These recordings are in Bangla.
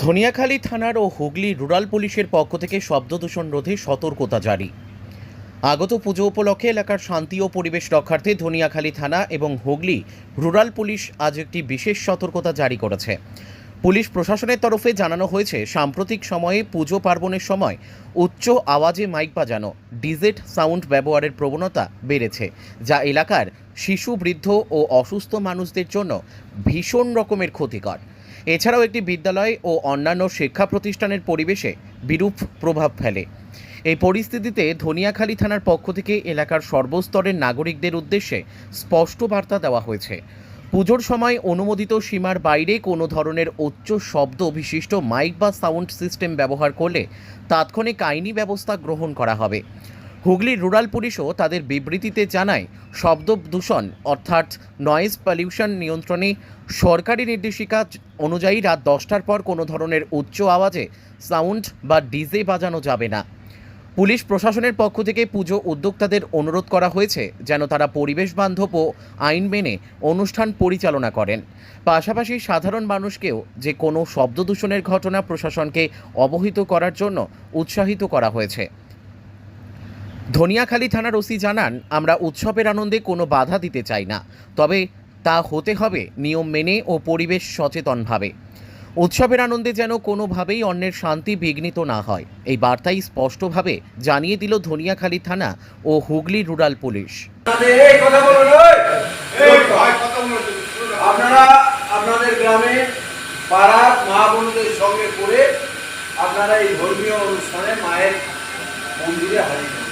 ধনিয়াখালী থানার ও হুগলি রুরাল পুলিশের পক্ষ থেকে শব্দদূষণ রোধে সতর্কতা জারি। আগত পুজো উপলক্ষে এলাকার শান্তি ও পরিবেশ রক্ষার্থে ধনিয়াখালী থানা এবং হুগলি রুরাল পুলিশ আজ একটি বিশেষ সতর্কতা জারি করেছে। পুলিশ প্রশাসনের তরফে জানানো হয়েছে, সাম্প্রতিক সময়ে পুজো পার্বণের সময় উচ্চ আওয়াজে মাইক বাজানো, ডিজেট সাউন্ড ব্যবহারের প্রবণতা বেড়েছে, যা এলাকার শিশু, বৃদ্ধ ও অসুস্থ মানুষদের জন্য ভীষণ রকমের ক্ষতিকর। এছাড়াও একটি বিদ্যালয় ও অন্যান্য শিক্ষা প্রতিষ্ঠানের পরিবেশে বিরূপ প্রভাব ফেলে। এই পরিস্থিতিতে ধনিয়াখালী থানার পক্ষ থেকে এলাকার সর্বস্তরের নাগরিকদের উদ্দেশ্যে স্পষ্ট বার্তা দেওয়া হয়েছে। পুজোর সময় অনুমোদিত সীমার বাইরে কোনো ধরনের উচ্চ শব্দ বিশিষ্ট মাইক বা সাউন্ড সিস্টেম ব্যবহার করলে তাৎক্ষণিক আইনি ব্যবস্থা গ্রহণ করা হবে। হুগলি রুরাল পুলিশও তাদের বিবৃতিতে জানায়, শব্দ দূষণ অর্থাৎ নয়েজ পলিউশন নিয়ন্ত্রণে সরকারি নির্দেশিকা অনুযায়ী রাত 10টার পর কোনো ধরনের উচ্চ আওয়াজে সাউন্ড বা ডিজে বাজানো যাবে না। পুলিশ প্রশাসনের পক্ষ থেকে পুজো উদ্যোক্তাদের অনুরোধ করা হয়েছে যেন তারা পরিবেশ বান্ধব ও আইন মেনে অনুষ্ঠান পরিচালনা করেন। পাশাপাশি সাধারণ মানুষকেও যে কোনো শব্দ দূষণের ঘটনা প্রশাসনকে অবহিত করার জন্য উৎসাহিত করা হয়েছে। ধনিয়াখালী থানার ওসি জানান, আমরা উৎসবের আনন্দে কোনো বাধা দিতে চাই না, তবে তা হতে হবে নিয়ম মেনে ও পরিবেশ সচেতনভাবে। উৎসবের আনন্দে যেন কোনোভাবেই অন্যের শান্তি বিঘ্নিত না হয়, এই বার্তাই স্পষ্টভাবে জানিয়ে দিল ধনিয়াখালী থানা ও হুগলি রুরাল পুলিশ। আপনারা আপনাদের গ্রামে পাড়ার মা বোনদের সঙ্গে করে আপনারা এই ধর্মীয় অনুষ্ঠানে মায়ের মন্দিরে হাজির হন।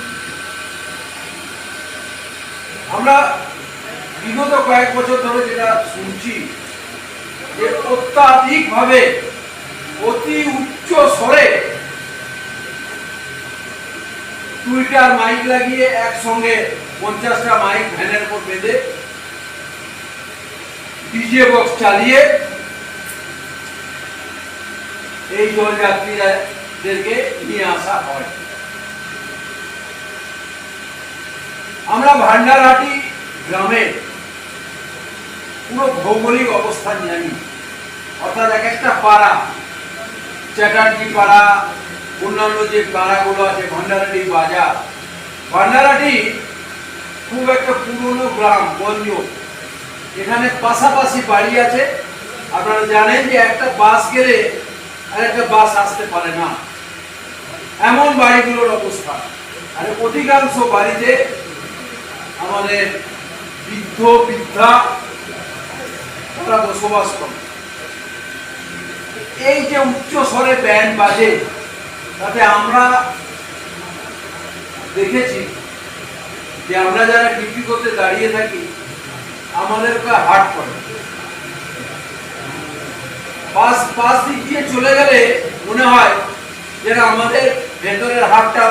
আমরা বিগত কয়েক বছর ধরে যেটা শুনছি যে অত্যাধিকভাবে অতি উচ্চ স্বরে টুইটার মাইক লাগিয়ে একসঙ্গে 50টা মাইক ভ্যানের উপর বেঁধে ডিজে বক্স চালিয়ে এই জলযাত্রীদেরকে নিয়ে আসা হয়। আমরা ভান্ডারহাটি গ্রামে পুরো ভৌগোলিক অবস্থান জানি, অর্থাৎ এক একটা পাড়া, চ্যাটার্জি পাড়া, অন্যান্য যে পাড়াগুলো আছে, ভান্ডারহাটি বাজার, ভান্ডারহাটি খুব একটা পুরনো গ্রাম গঞ্জ। এখানে পাশাপাশি বাড়ি আছে। আপনারা জানেন যে একটা বাস গেলে আর একটা বাস আসতে পারে না, এমন বাড়িগুলোর অবস্থা। আর অধিকাংশ বাড়িতে আমাদের বৃদ্ধ বৃদ্ধা তারা বসবাস করে। এই যে উচ্চ স্বরে ব্যান্ড বাজে, তাতে আমরা দেখেছি যে আমরা যারা ডিউটি করতে দাঁড়িয়ে থাকি আমাদেরকে হার্ট করে। পাশ দিক দিয়ে চলে গেলে মনে হয় যেন আমাদের ভেতরের হার্টটা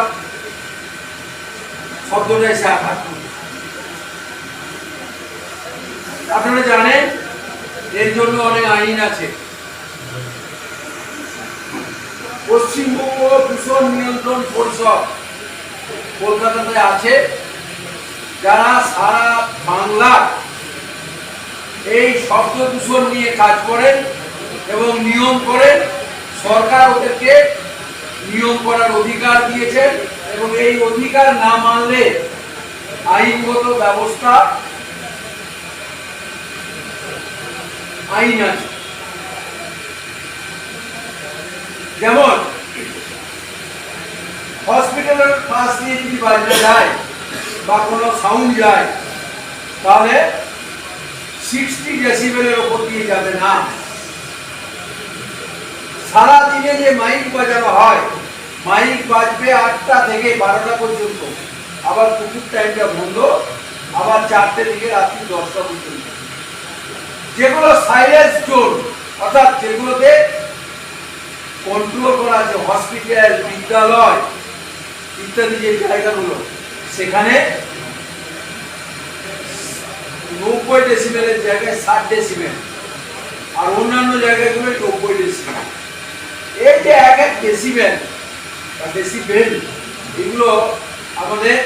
শব্দটা এসে আঘাত করে। আপনারা জানেন এর জন্য অনেক আইন আছে। পশ্চিমবঙ্গ দূষণ নিয়ন্ত্রণ পরিষদ কলকাতাতে আছে, যারা সারা বাংলার এই শব্দ দূষণ নিয়ে কাজ করেন এবং নিয়ম করেন। সরকার ওদেরকে নিয়ম করার অধিকার দিয়েছেন এবং এই অধিকার না মানলে আইনগত ব্যবস্থা আইন আছে। যেমন হসপিটালের পাশ দিয়ে যদি বাজনা যায় বা কোনো সাউন্ড যায়, তাহলে 60 ডেসিবেলের ওপর দিয়ে যাবে না। সারা দিনে যে মাইক বাজানো হয়, মাইক বাজবে 8টা থেকে 12টা পর্যন্ত, আবার পুকুর টাইমটা বন্ধ, আবার 4টে থেকে রাত্রি 10টা পর্যন্ত। যেগুলো সাইলেন্স জোন, অর্থাৎ যেগুলোতে কন্ট্রোল করা আছে, হসপিটাল, বিদ্যালয় ইত্যাদি যে জায়গাগুলো, সেখানে 90 ডেসিবেলের জায়গায় 60 ডেসিবেল, আর অন্যান্য জায়গাগুলো 90 ডেসিবেল। এই যে এক ডেসিবেল বা ডেসিবেল, এগুলো আমাদের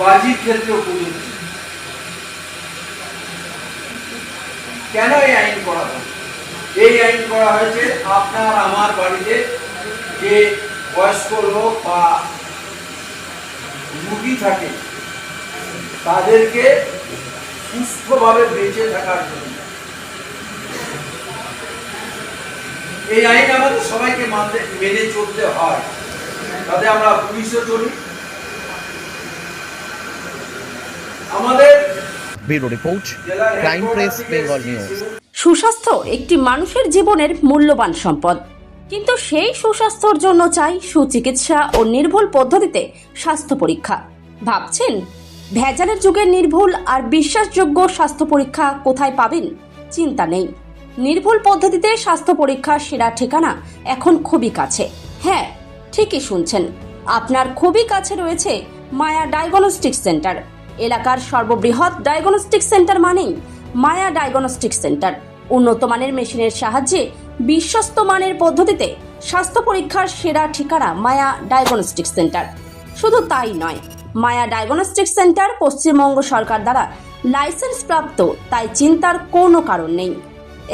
বাজির ক্ষেত্রে প্রযোজ্য। কেন এই আইন করা হয়? এই আইন করা হয়েছে আপনার আমার বাড়িতে যে বয়স্ক লোক বা রুগী থাকে তাদেরকে সুস্থভাবে বেঁচে থাকার জন্য। এই আইন আমাদের সবাইকে মেনে চলতে হয়, তাতে আমরা পুলিশও চলি। আমাদের bureau report, crime press, Bengal news. সুস্বাস্থ্য একটি মানুষের জীবনের মূল্যবান সম্পদ, কিন্তু সেই সুস্বাস্থ্যের জন্য চাই সুচিকিৎসা ও নির্ভুল পদ্ধতিতে স্বাস্থ্য পরীক্ষা। ভাবছেন ভেজালের যুগে নির্ভুল আর বিশ্বাসযোগ্য স্বাস্থ্য পরীক্ষা কোথায় পাবেন? চিন্তা নেই, নির্ভুল পদ্ধতিতে স্বাস্থ্য পরীক্ষার সেরা ঠিকানা এখন খুবই কাছে। হ্যাঁ, ঠিকই শুনছেন, আপনার খুবই কাছে রয়েছে মায়া ডায়াগনস্টিক সেন্টার। এলাকার সর্ববৃহৎ ডায়াগনস্টিক সেন্টার মানেই মায়া ডায়াগনস্টিক সেন্টার। উন্নত মানের মেশিনের সাহায্যে বিশ্বস্ত মানের পদ্ধতিতে স্বাস্থ্য পরীক্ষার সেরা ঠিকানা মায়া ডায়াগনস্টিক সেন্টার। শুধু তাই নয়, মায়া ডায়াগনস্টিক সেন্টার পশ্চিমবঙ্গ সরকার দ্বারা লাইসেন্স প্রাপ্ত, তাই চিন্তার কোনো কারণ নেই।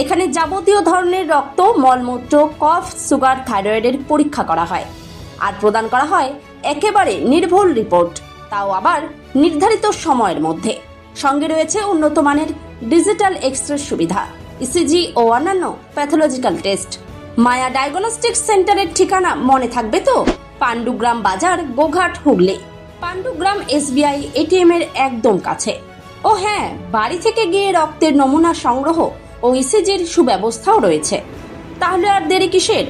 এখানে যাবতীয় ধরনের রক্ত, মলমূত্র, কফ, সুগার, থাইরয়েডের পরীক্ষা করা হয় আর প্রদান করা হয় একেবারে নির্ভুল রিপোর্ট, তাও আবার নির্ধারিত সময়ের মধ্যে। সঙ্গে রয়েছে উন্নত মানের ডিজিটাল এক্স-রে সুবিধা, ইসিজি ও অন্যান্য প্যাথোলজিক্যাল টেস্ট। মায়া ডায়াগনস্টিক সেন্টারের ঠিকানা মনে থাকবে তো? পাণ্ডুগ্রাম বাজার, গোঘাট, হুগলি। পাণ্ডুগ্রাম এসবিআই এটিএম এর একদম কাছে। ও হ্যাঁ, বাড়ি থেকে গিয়ে রক্তের নমুনা সংগ্রহ ও ইসিজির সুব্যবস্থাও রয়েছে। তাহলে আর দেরি কিসের?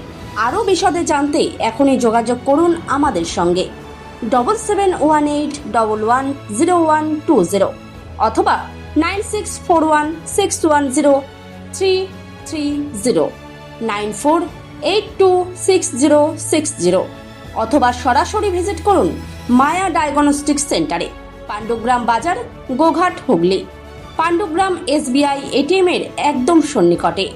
আরও বিশদে জানতে এখনই যোগাযোগ করুন আমাদের সঙ্গে 7718110120 অথবা 9641610330, 94826060, অথবা সরাসরি ভিজিট করুন মায়া ডায়াগনস্টিক সেন্টারে, পাণ্ডুগ্রাম বাজার, গোঘাট, হুগলি। পাণ্ডুগ্রাম এসবিআই এটিএম এর একদম সন্নিকটে।